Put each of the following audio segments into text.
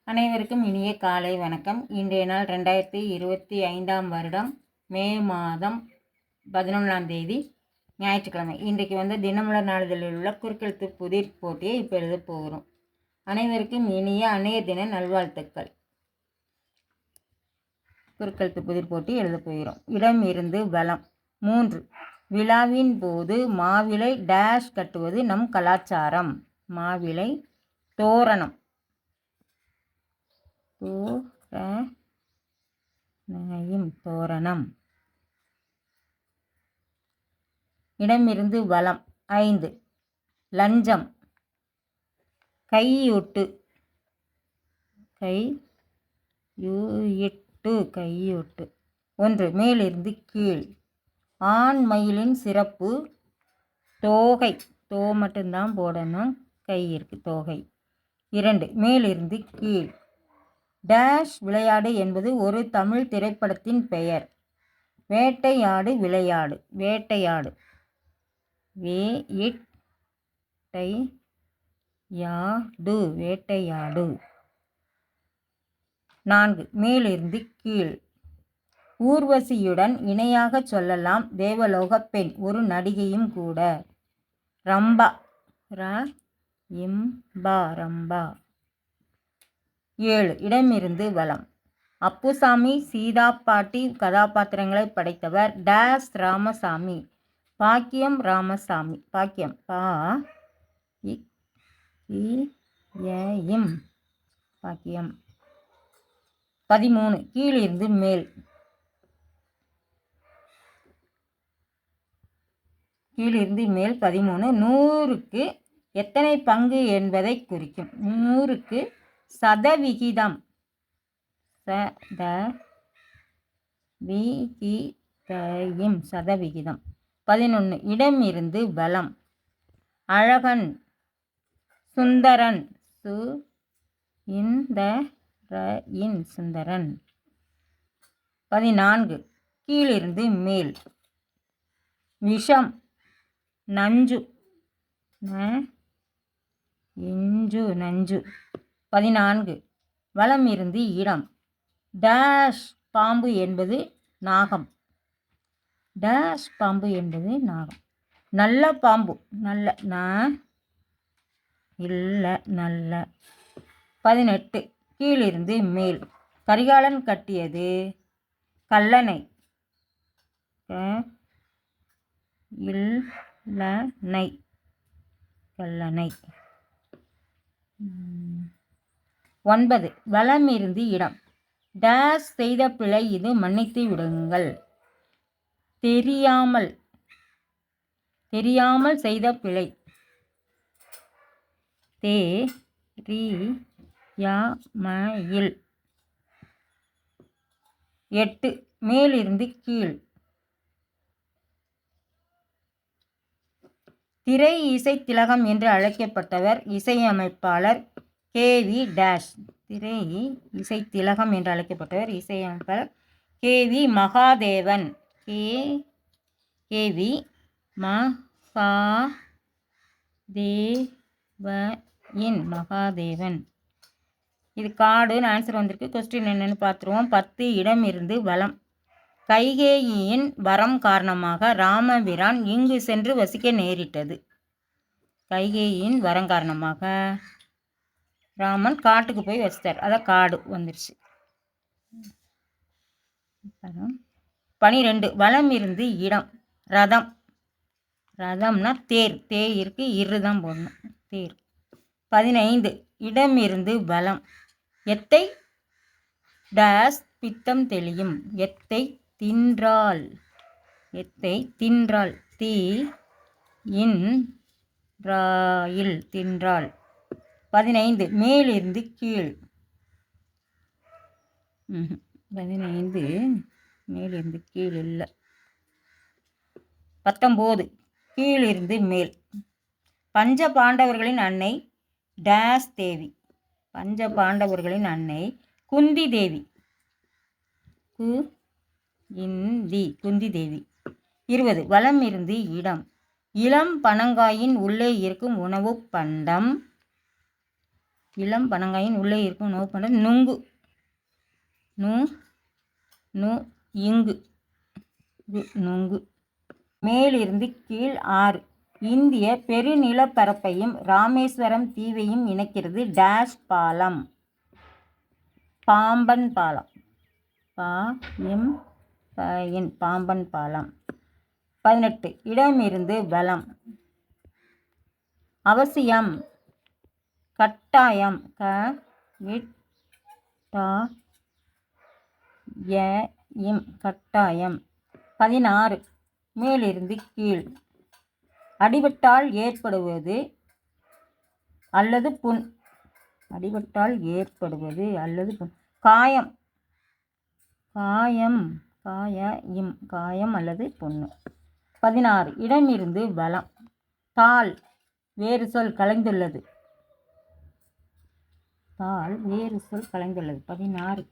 அனைவருக்கும் இனிய காலை வணக்கம். இன்றைய நாள் 2025 வருடம் மே மாதம் 11ஆம் தேதி ஞாயிற்றுக்கிழமை. இன்றைக்கு தினமலர் நாளிதழில் உள்ள குறுக்கெழுத்து புதிர் போட்டியை இப்போ எழுத போகிறோம். அனைவருக்கும் இனிய அன்னைய தின நல்வாழ்த்துக்கள். குறுக்கெழுத்து புதிர் போட்டி எழுத போகிறோம். இடம் இருந்து வலம். 3. விழாவின் போது மாவிலை டேஷ் கட்டுவது நம் கலாச்சாரம். மாவிலை தோரணம். தோரணம். இடமிருந்து வலம். 5. லஞ்சம். கையூட்டு. கையூட்டு. 1. மேலிருந்து கீழ். ஆண் மயிலின் சிறப்பு தோகை. தோ மட்டும்தான் போடணும், கை இருக்கு, தோகை. 2. மேலிருந்து கீழ். டேஷ் விளையாடு என்பது ஒரு தமிழ் திரைப்படத்தின் பெயர். வேட்டையாடு விளையாடு. வேட்டையாடு. வேட்டையாடு. 4. மேலிருந்து கீழ். ஊர்வசியுடன் இணையாக சொல்லலாம் தேவலோக பெண், ஒரு நடிகையும் கூட. ரம்பா. ரம்பா. 7. இடமிருந்து வலம். அப்புசாமி சீதா பாட்டி கதாபாத்திரங்களை படைத்தவர் டேஸ் ராமசாமி. பாக்கியம் ராமசாமி. பாக்கியம். பாக்கியம். 13. கீழிருந்து மேல். கீழிருந்து மேல் 13. 100க்கு எத்தனை பங்கு என்பதை குறிக்கும். 100க்கு சதவிகிதம். சதவிகிதம். 11. இடம் இருந்து வலம். அழகன் சுந்தரன். சுந்தரன். 14. கீழிருந்து மேல். விஷம் நஞ்சு. நஞ்சு. 14. வலம் இருந்து இடம். டேஷ் பாம்பு என்பது நாகம். டேஷ் பாம்பு என்பது நாகம். நல்ல பாம்பு. நல்ல. 18. கீழிருந்து மேல். கரிகாலன் கட்டியது கல்லணை. கல்லணை. 9. வலம் இருந்து இடம். டேஷ் செய்த பிழை, இது மன்னித்து விடுங்கள். தெரியாமல் செய்த பிழை. தெரியாமையில். 8. மேலிருந்து கீழ். திரை இசை திலகம் என்று அழைக்கப்பட்டவர் இசையமைப்பாளர் கேவி டேஷ். திரை இசை திலகம் என்று அழைக்கப்பட்டவர் இசையமைப்பாளர் கேவி மகாதேவன். கேவி மகாதேவன். இது காடுன்னு ஆன்சர் வந்திருக்கு. கொஸ்டின் என்னன்னு பார்த்துருவோம். 10. இடம் இருந்து வலம். கைகேயியின் வரம் காரணமாக ராமபிரான் இங்கு சென்று வசிக்க நேரிட்டது. கைகேயியின் வரம் காரணமாக ராமன் காட்டுக்கு போய் வசித்தார். அதான் காடு வந்துருச்சு. 12. வலம் இருந்து இடம். ரதம். ரதம்னா தேர். தேயிற்கு இருதான் போடணும், தேர். 15. இடம் இருந்து வலம். எத்தை டேஸ் பித்தம் தெளியும். எத்தை தின்றால். தின்றால். 15. மேலிருந்து கீழ். 15 மேலிருந்து கீழ் இல்லை. 19. கீழிருந்து மேல். பஞ்ச பாண்டவர்களின் அன்னை டேஸ் தேவி. பஞ்ச பாண்டவர்களின் அன்னை குந்தி தேவி. குந்தி தேவி. 20. வலம் இருந்து இடம். இளம் பனங்காயின் உள்ளே இருக்கும் உணவு பண்டம் இளம் பனங்காயின் உள்ளே இருக்கும் நோ பண்ணுறது நுங்கு. நு நு இங்கு நுங்கு. மேலிருந்து கீழ் ஆறு. இந்திய பெருநிலப்பரப்பையும் ராமேஸ்வரம் தீவையும் இணைக்கிறது டேஷ் பாலம். பாம்பன் பாலம். பாம்பன் பாலம். 18 இடமிருந்து வலம். அவசியம் கட்டாயம் கட்டாயம். 16 மேலிருந்து கீழ். அடிபட்டால் ஏற்படுவது அல்லது புண். அடிபட்டால் ஏற்படுவது அல்லது புண். காயம். காயம் காயம் அல்லது புண்ணு. 16 இடமிருந்து வலம். தாள் வேறு சொல் கலைந்துள்ளது. தாள் வேறு சொல் கலைந்துள்ளது. 16.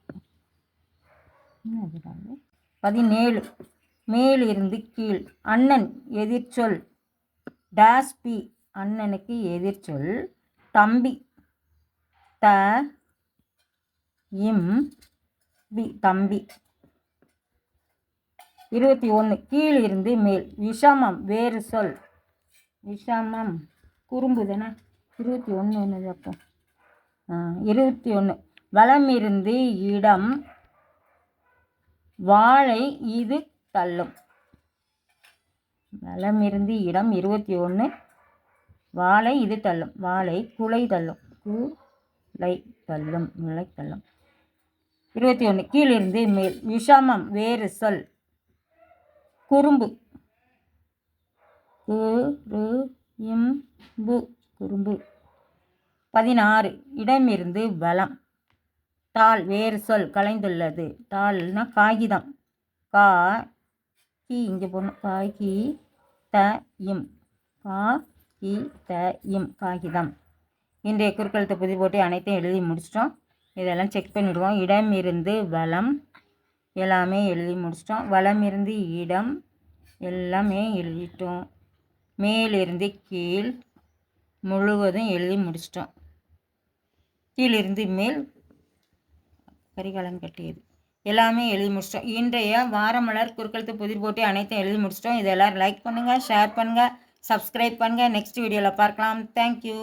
17 மேலிருந்து கீழ். அண்ணன் எதிர்ச்சொல் டேஷ் பி. அண்ணனுக்கு எதிர்ச்சொல் தம்பி. தம்பி. 21 கீழ் இருந்து மேல். விஷமம் வேறு சொல். விஷமம் குறும்பு தானே. 21 என்னது அப்போ? 21 வலமிருந்து இடம். வாழை இது தள்ளும். வலமிருந்து இடம் 21 வாழை இது தள்ளும். வாழை குலை தள்ளும். குலை தள்ளும். நிலை தள்ளும். 21 கீழிருந்து மேல். விஷமம் வேறு சொல் குறும்பு. குறும்பு. 16 இடமிருந்து வலம். தாள் வேறு சொல் கலைந்துள்ளது. தாள்னா காகிதம். இங்கே போடணும். காகிதம். இன்றைய குறுக்கெழுத்து புதிர் போட்டு அனைத்தையும் எழுதி முடிச்சிட்டோம். இதெல்லாம் செக் பண்ணிவிடுவோம். இடமிருந்து வலம் எல்லாமே எழுதி முடிச்சிட்டோம். வலமிருந்து இடம் எல்லாமே எழுதிட்டோம். மேலிருந்து கீழ் முழுவதும் எழுதி முடிச்சிட்டோம். கீழிருந்து மேல் கரிகாலன் கட்டியது எல்லாமே எழுதி முடிச்சிட்டோம். இன்றைய வாரமலர் குறுக்கெழுத்து புதிர் போட்டு அனைத்தையும் எழுதி முடிச்சிட்டோம். இதை எல்லோரும் லைக் பண்ணுங்கள், ஷேர் பண்ணுங்கள், சப்ஸ்கிரைப் பண்ணுங்கள். நெக்ஸ்ட் வீடியோவில் பார்க்கலாம். தேங்க்யூ.